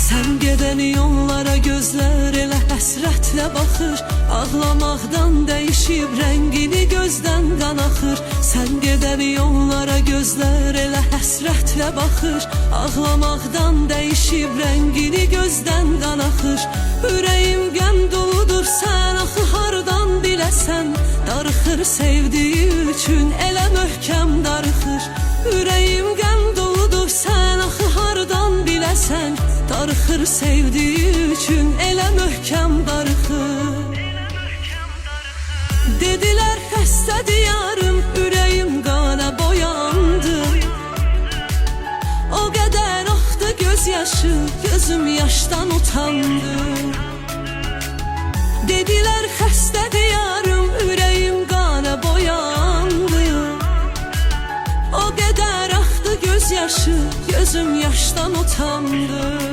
Sen geden yollara gözler elə həsrətlə baxır. Ağlamaqdan dəyişib rəngini gözdən qan axır. Sen geden yollara gözler elə həsrətlə baxır. Ağlamaqdan dəyişib rəngini gözdən qan axır. Ürəyim qəm doludur, sən axı hardan biləsən. Darıxır sevdiyi üçün elə möhkəm darıxır. Ürəyim qəm doludur, sən axı hardan biləsən. Darıxır sevdiyi üçün elə möhkəm darıxır. Dedilər xəstədir yarım, ürəyim qana boyandı. O qədər axdı göz yaşı, gözüm yaşdan utandı. Dedilər xəstədir yarım, ürəyim qana boyandı. O qədər axdı göz yaşı, gözüm yaşdan utandı.